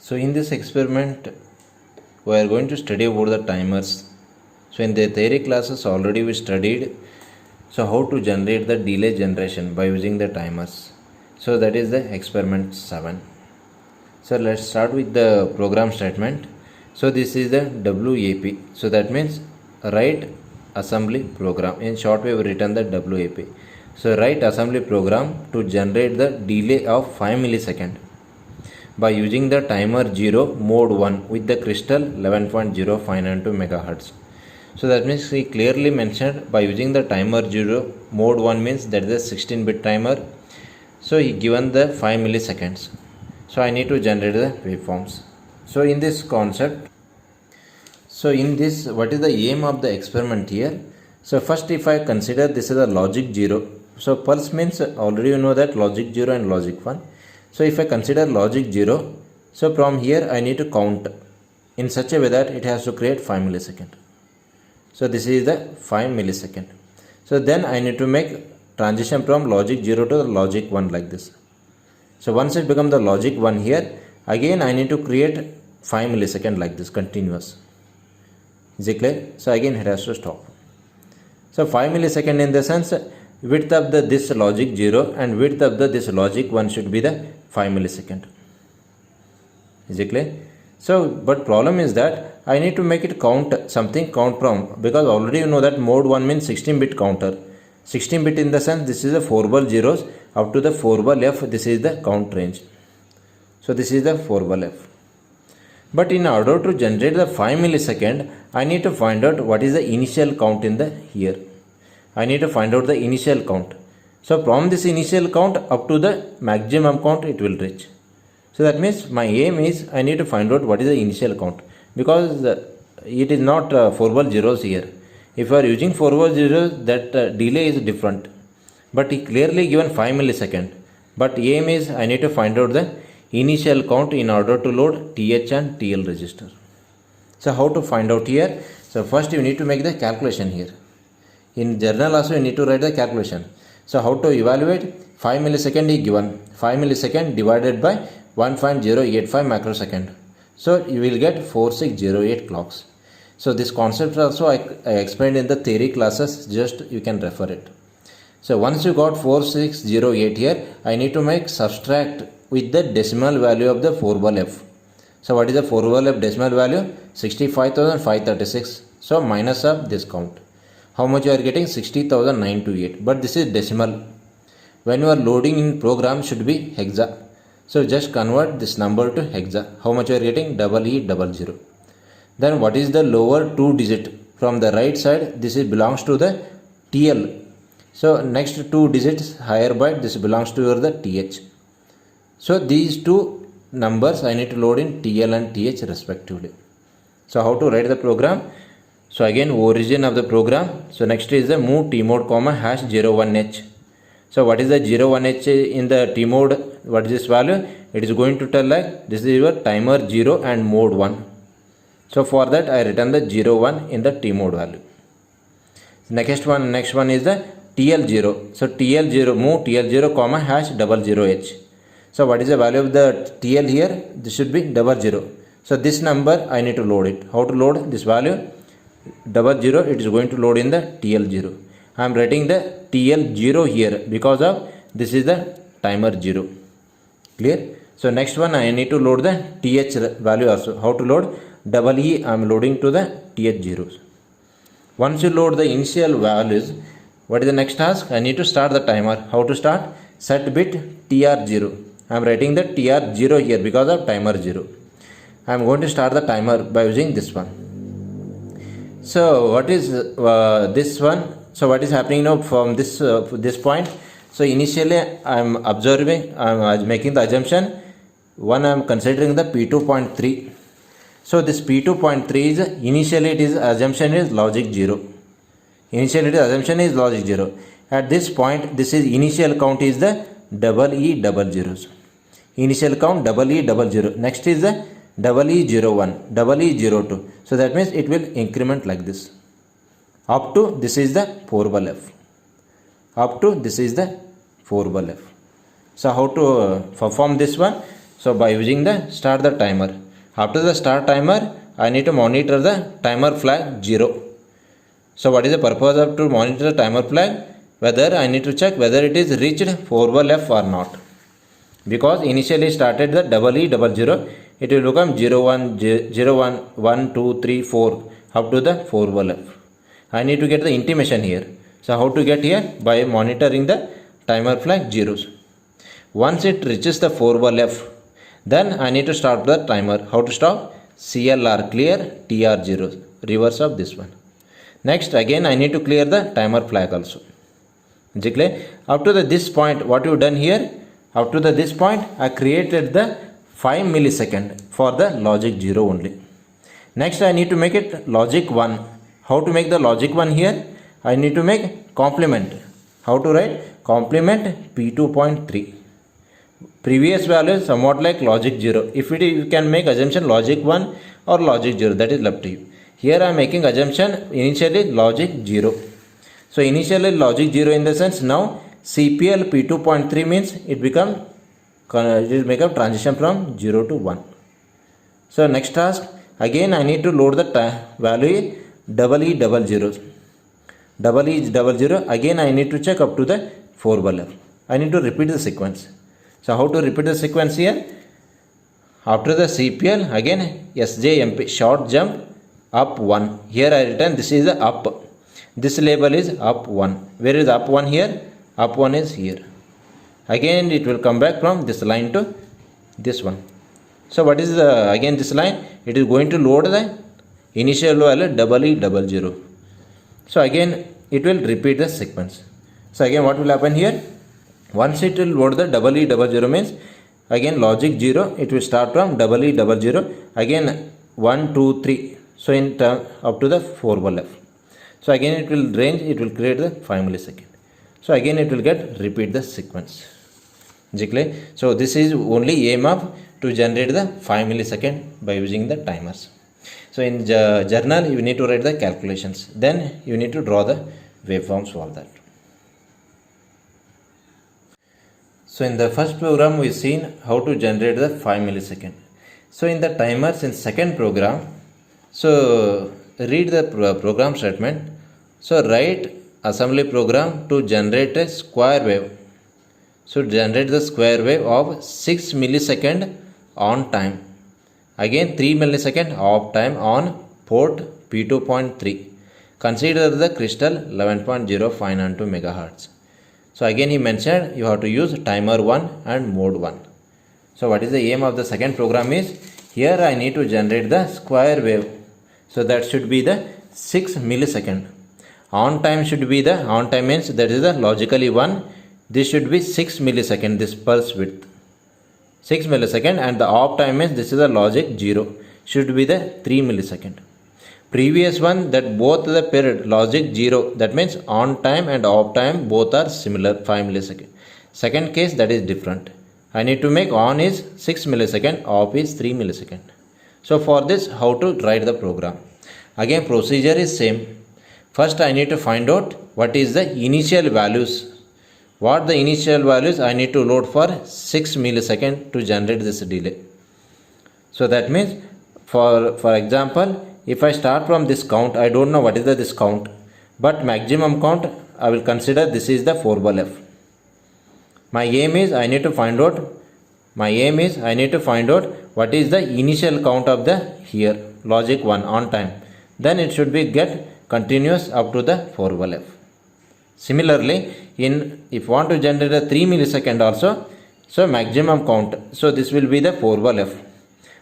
So in this experiment we are going to study about the timers. So in the theory classes already we studied how to generate the delay generation by using the timers. So that is the experiment 7. So let's start with the program statement. So this is the WAP. So that means write assembly program. In short we have written the WAP. So write assembly program to generate the delay of 5 millisecond by using the timer 0 mode 1 with the crystal 11.059 MHz. So that means he clearly mentioned by using the timer 0 mode 1 means that is a 16-bit timer. So he given the 5 milliseconds. So I need to generate the waveforms. So in this concept, so in this, what is the aim of the experiment here? So first if I consider this is a logic 0. So pulse means already you know that logic 0 and logic 1. So if I consider logic 0, so from here I need to count in such a way that it has to create 5 millisecond. So this is the 5 millisecond. So then I need to make transition from logic 0 to the logic 1 like this. So once it becomes the logic 1 here, again I need to create 5 millisecond like this continuous. Is it clear? So again it has to stop. So 5 millisecond in the sense width of this logic 0 and width of this logic 1 should be the 5 millisecond. Is it clear? So but problem is that I need to make it count from, because already you know that mode 1 means 16-bit counter. 16-bit in the sense this is a 4 ball zeros up to the 4 ball F, this is the count range. So this is the 4 ball F. But in order to generate the 5 millisecond, I need to find out what is the initial count in the here. I need to find out the initial count. So from this initial count up to the maximum count it will reach. So that means my aim is I need to find out what is the initial count, because it is not 4 ball zeros here. If you are using 4 ball zeros, that delay is different. But he clearly given 5 millisecond. But aim is I need to find out the initial count in order to load TH and TL register. So how to find out here? So first you need to make the calculation here. In journal also you need to write the calculation. So how to evaluate? 5 millisecond is given. 5 millisecond divided by 1.085 microsecond. So you will get 4608 clocks. So this concept also I explained in the theory classes, just you can refer it. So once you got 4608 here, I need to make subtract with the decimal value of the 4 ball F. So what is the 4 ball F decimal value? 65,536. So minus of this count. How much you are getting? 60,928. But this is decimal. When you are loading in program should be hexa. So just convert this number to hexa. How much you are getting? EE00. Then what is the lower 2 digit? From the right side, this belongs to the TL. So next 2 digits higher by this belongs to the TH. So these two numbers I need to load in TL and TH respectively. So how to write the program? So again origin of the program. So next is the move tmode comma hash 01h. So what is the 01h in the tmode? What is this value? It is going to tell like this is your timer 0 and mode 1. So for that I return the 01 in the tmode value. Next one is the TL0. So TL0 move TL0 comma hash 00h. So what is the value of the TL here? This should be 00. So this number I need to load it. How to load this value? 00, it is going to load in the TL0. I am writing the TL0 here because of this is the timer 0. Clear? So next one I need to load the TH value also. How to load? EE I am loading to the TH zeros. Once you load the initial values, what is the next task? I need to start the timer. How to start? Set bit TR0. I am writing the TR0 here because of timer 0. I am going to start the timer by using this one. So what is this one? So what is happening now from this point? So initially I am observing, I am making the assumption. One I am considering the P2.3. So this P2.3 is initially it is assumption is logic 0. Initially the assumption is logic 0. At this point this is initial count is the EE00. Initial count EE00. Next is the EE01, EE02. So that means it will increment like this. Up to this is the 4 ball F. Up to this is the 4 ball F. So how to perform this one? So by using the start the timer. After the start timer, I need to monitor the timer flag 0. So what is the purpose of to monitor the timer flag? Whether I need to check whether it is reached forward left or not. Because initially started the EE00, it will become 01, 01, 1, 2, 3, 4 up to the forward left. I need to get the intimation here. So how to get here? By monitoring the timer flag zeros. Once it reaches the forward left, then I need to start the timer. How to stop? CLR, clear TR0, reverse of this one. Next again I need to clear the timer flag also. Up to this point, what you done here? Up to this point, I created the 5 millisecond for the logic 0 only. Next I need to make it logic 1. How to make the logic 1 here? I need to make complement. How to write? Complement P2.3. Previous value is somewhat like logic 0. If you can make assumption logic 1 or logic 0, that is left to you. Here I am making assumption initially logic 0. So initially logic 0 in the sense now CPL P2.3 means it will make a transition from 0 to 1. So next task, again I need to load the value EE00. EE00, again I need to check up to the forward left. I need to repeat the sequence. So how to repeat the sequence here? After the CPL, again SJMP, short jump up 1. Here I written this is the up. This label is up 1. Where is up 1 here? Up 1 is here. Again it will come back from this line to this one. So what is again this line? It is going to load the initial value EE00. So again it will repeat the sequence. So again what will happen here? Once it will load the EE00 means again logic 0, it will start from EE00, again 1, 2, 3. So in turn up to the forward left. So again it will range, it will create the 5 millisecond. So again it will get repeat the sequence. So this is only aim of to generate the 5 millisecond by using the timers. So in journal you need to write the calculations. Then you need to draw the waveforms for that. So in the first program we seen how to generate the 5 millisecond. So in the timers in second program, so read the program statement. So write assembly program to generate a square wave. So generate the square wave of 6 millisecond on time. Again 3 millisecond off time on port P2.3. Consider the crystal 11.0592 megahertz. So again he mentioned you have to use timer 1 and mode 1. So what is the aim of the second program is, here I need to generate the square wave. So that should be the 6 millisecond. On time should be the, on time means that is the logically 1. This should be 6 millisecond, this pulse width. 6 millisecond, and the off time means this is a logic 0. Should be the 3 millisecond. Previous one that both the period logic 0, that means on time and off time both are similar 5 millisecond. Second case that is different. I need to make on is 6 millisecond, off is 3 millisecond. So for this how to write the program. Again procedure is same. First I need to find out what is the initial values. What the initial values I need to load for 6 millisecond to generate this delay. So that means for example, if I start from this count, I don't know what is this count, but maximum count I will consider this is the forward left. My aim is I need to find out what is the initial count of the here logic 1 on time. Then it should be get continuous up to the forward left. Similarly, if you want to generate a 3 millisecond also, so maximum count, so this will be the forward left.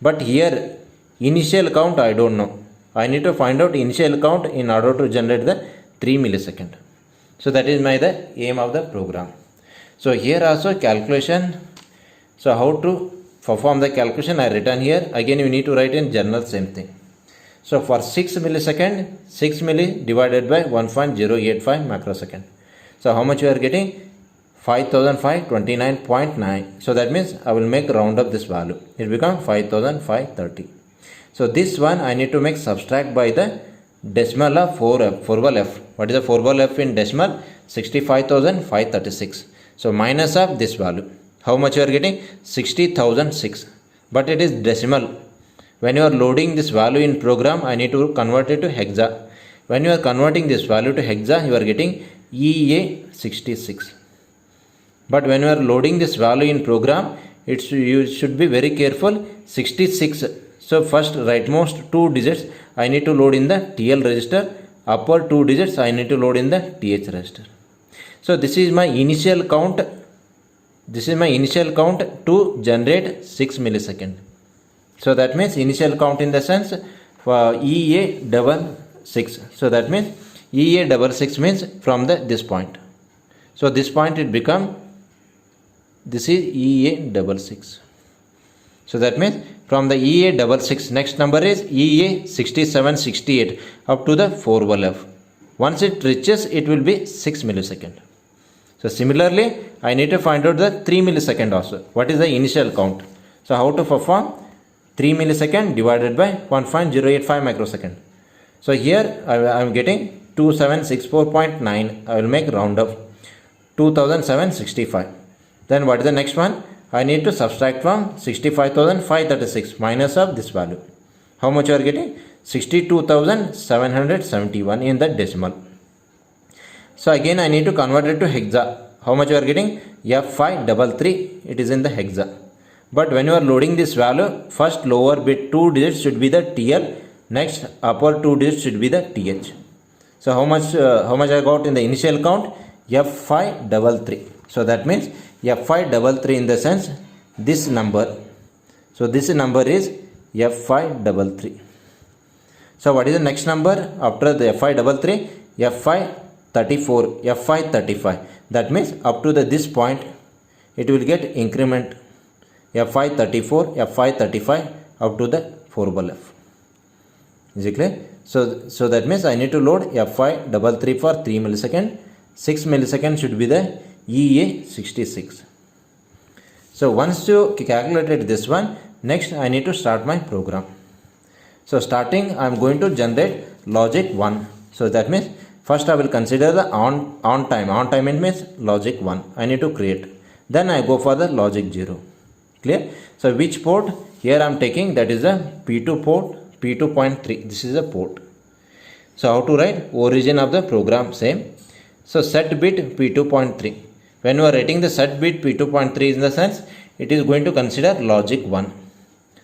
But here initial count I don't know. I need to find out initial count in order to generate the 3 millisecond. So that is the aim of the program. So here also calculation. So how to perform the calculation I written here. Again you need to write in journal same thing. So for 6 millisecond, 6 milli divided by 1.085 microsecond. So how much you are getting? 5529.9. So that means I will make round up this value. It becomes 5530. So this one I need to make subtract by the decimal of forward left. What is the forward left in decimal? 65,536. So minus of this value. How much you are getting? 60,006. But it is decimal. When you are loading this value in program, I need to convert it to hexa. When you are converting this value to hexa, you are getting EA66. But when you are loading this value in program, you should be very careful. 66. So first rightmost 2 digits I need to load in the TL register. Upper 2 digits I need to load in the TH register. So this is my initial count. This is my initial count to generate 6 millisecond. So that means initial count in the sense for EA66. So that means EA66 means from this point. So this point it become, this is EA66. So that means from the EA66 next number is EA6768 up to the 412F. Once it reaches, it will be 6 millisecond. So similarly, I need to find out the 3 millisecond also. What is the initial count? So how to perform? 3 millisecond divided by 1.085 microsecond. So here I am getting 2764.9. I will make round up 2765. Then what is the next one? I need to subtract from 65,536 minus of this value. How much you are getting? 62,771 in the decimal. So again I need to convert it to hexa. How much you are getting? F533. It is in the hexa. But when you are loading this value, first lower bit 2 digits should be the TL. Next upper 2 digits should be the TH. So how much I got in the initial count? F533. So that means F533 in the sense this number. So this number is F533. So what is the next number after the F533? F534, F535. That means up to this point it will get increment F534, F535 up to the 412F. Is it clear? So that means I need to load F533 for 3 millisecond. 6 millisecond should be the EA66. So once you calculated this one, next I need to start my program. So starting, I am going to generate logic 1. So that means first I will consider the on time. On time it means logic 1. I need to create. Then I go for the logic 0. Clear? So which port? Here I am taking, that is a P2 port, P2.3. This is a port. So how to write? Origin of the program same. So set bit P2.3. When you are writing the set bit P2.3 in the sense, it is going to consider logic 1.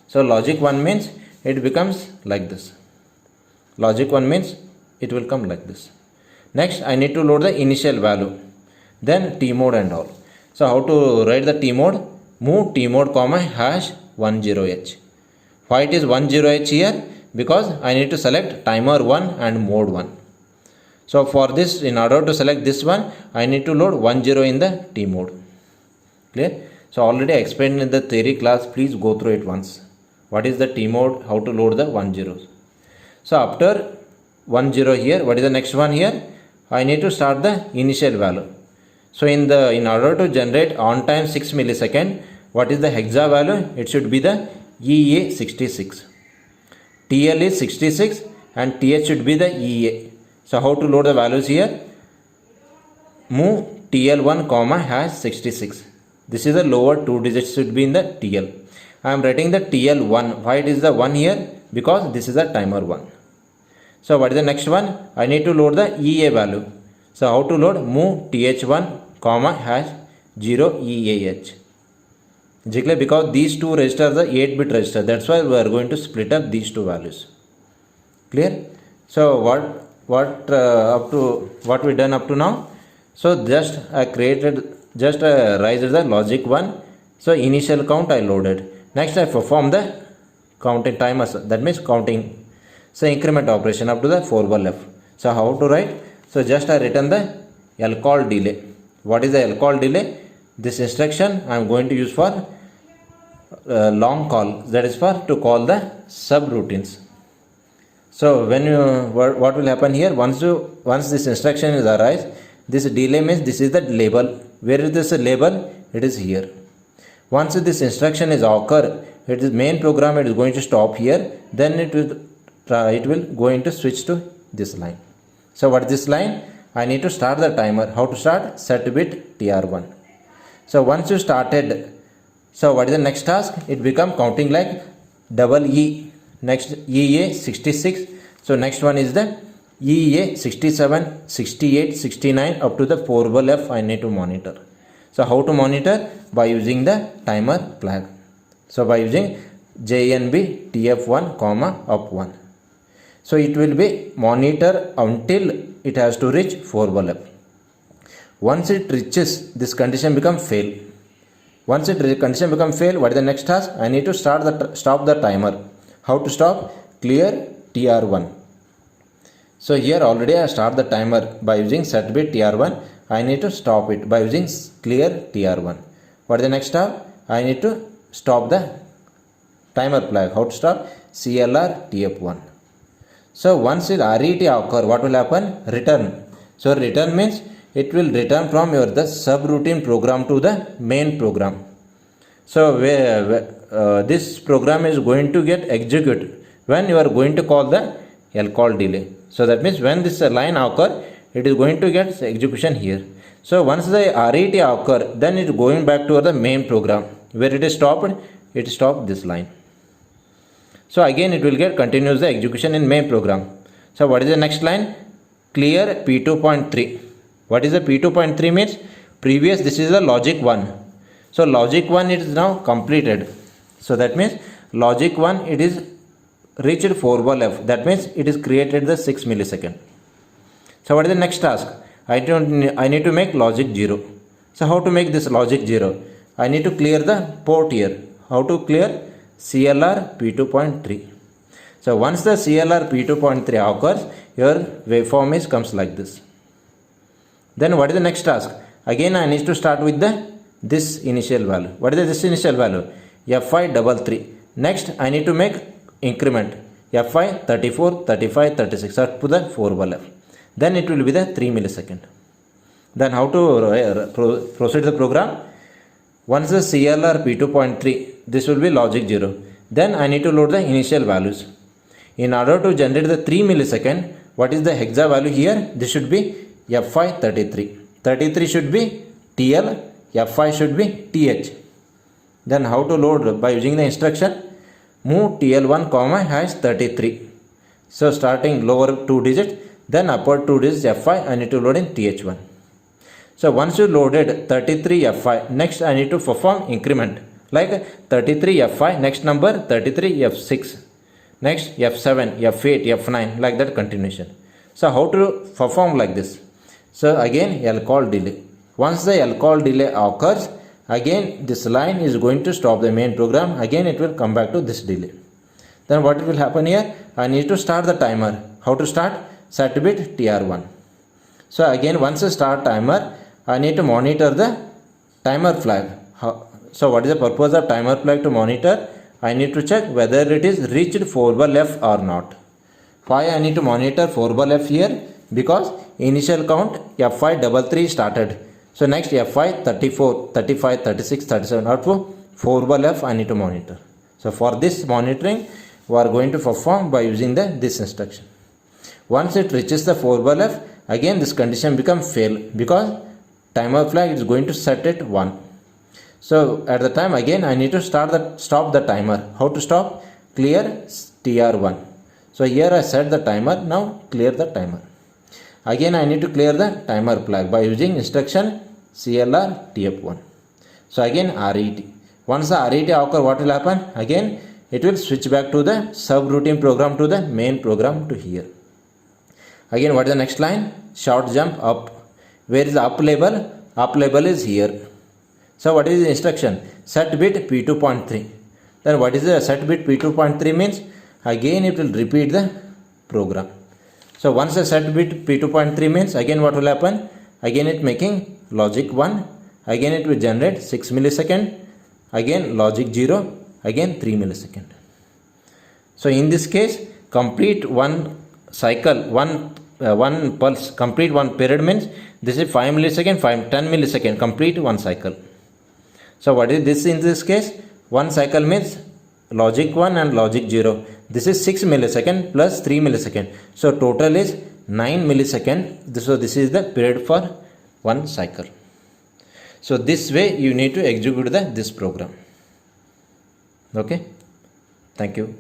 So logic 1 means it becomes like this. Logic 1 means it will come like this. Next I need to load the initial value. Then T mode and all. So how to write the T mode? Move T mode comma hash 10H. Why it is 10H here? Because I need to select timer 1 and mode 1. So for this, in order to select this one, I need to load 10 in the T mode. Clear? So already I explained in the theory class. Please go through it once. What is the T mode? How to load the 10. So after 10 here, what is the next one here? I need to start the initial value. So in order to generate on time 6 millisecond, what is the hexa value? It should be the EA66. TL is 66 and TH should be the EA. So how to load the values here? Move TL1 comma hash 66. This is the lower 2 digits should be in the TL. I am writing the TL1. Why it is the 1 here? Because this is the timer 1. So what is the next one? I need to load the EA value. So how to load? Move TH1 comma hash 0 EAH. Because these two registers are 8-bit register. That's why we are going to split up these two values. Clear? So what we done up to now? So just I raised the logic 1. So initial count I loaded. Next I perform the counting timers. That means counting. So increment operation up to the 412F. So how to write? So just I written the lcall delay. What is the lcall delay? This instruction I am going to use for long call. That is for to call the subroutines. So when what will happen here? Once this instruction is arise, this delay means this is the label. Where is this label? It is here. Once this instruction is occur, it is main program. It is going to stop here. Then it will going to switch to this line. So what is this line? I need to start the timer. How to start? Set bit TR1. So once you started, so what is the next task? It become counting like double E. Next EA 66. So next one is the EA 67, 68, 69 up to the 4 ball F I need to monitor. So how to monitor? By using the timer flag. So by using JNB TF1 comma up 1. So it will be monitor until it has to reach 4 ball F. Once it reaches, this condition become fail. Once it condition become fail, what is the next task? I need to stop the timer. How to stop? Clear TR1. So here already I start the timer by using set bit TR1. I need to stop it by using clear TR1. What is the next step? I need to stop the timer flag. How to stop? CLR TF1. So once it RET occur, what will happen? Return. So return means it will return from the subroutine program to the main program. So this program is going to get executed when you are going to call the lcall delay. So that means when this line occur, it is going to get execution here. So once the RET occur, then it is going back to the main program. Where it is stopped, it stopped this line. So again it will get continuous the execution in main program. So what is the next line? Clear P2.3. What is the P2.3 means? Previous, this is the logic 1. So logic 1 it is now completed. So that means logic 1 it is reached 4 ball F. That means it is created the 6 millisecond. So what is the next task? I need to make logic 0. So how to make this logic 0? I need to clear the port here. How to clear? CLR P2.3. So once the CLR P2.3 occurs, your waveform comes like this. Then what is the next task? Again I need to start with this initial value. What is this initial value? Fi33. Next I need to make increment Fi 34, 35, 36 up to the 4 ball F. Then it will be the 3 millisecond. Then how to proceed the program? Once the CLR P2.3, this will be logic 0. Then I need to load the initial values. In order to generate the 3 millisecond, what is the hexa value here? This should be Fi33. 33 should be TL, Fi should be TH. Then how to load? By using the instruction move TL1 comma hash 33. So starting lower 2 digits, then upper 2 digits Fi, I need to load in TH1. So once you loaded 33 Fi, next I need to perform increment like 33 Fi, next number 33 F6, next F7, F8, F9, like that continuation. So how to perform like this? So again lcall delay. Once the lcall delay occurs, again this line is going to stop the main program. Again it will come back to this delay. Then what will happen here? I need to start the timer. How to start? Set bit TR1. So again once I start timer, I need to monitor the timer flag. So what is the purpose of timer flag to monitor? I need to check whether it is reached 4 ball F or not. Why I need to monitor 4 ball F here? Because initial count Fi33 started. So next Fi34, 35, 36, 37 up to 4 ball F I need to monitor. So for this monitoring we are going to perform by using this instruction. Once it reaches the 4 ball F, again this condition becomes fail because timer flag is going to set it 1. So at the time again I need to stop the timer. How to stop? Clear TR1. So here I set the timer. Now clear the timer. Again I need to clear the timer flag by using instruction CLR TF1. So again RET. Once the RET occur, what will happen? Again it will switch back to the subroutine program to the main program to here. Again what is the next line? Short jump up. Where is the up label? Up label is here. So what is the instruction? Set bit P2.3. Then what is the set bit P2.3 means? Again it will repeat the program. So once the set bit P2.3 means, again what will happen? Again it making logic 1. Again it will generate 6 millisecond. Again logic 0. Again 3 millisecond. So in this case, complete one cycle, one pulse, complete one period means this is 5 millisecond, 10 millisecond, complete one cycle. So what is this in this case? One cycle means logic 1 and logic 0. This is 6 millisecond plus 3 millisecond. So total is 9 millisecond. So this is the period for one cycle. So this way you need to execute this program. Okay, thank you.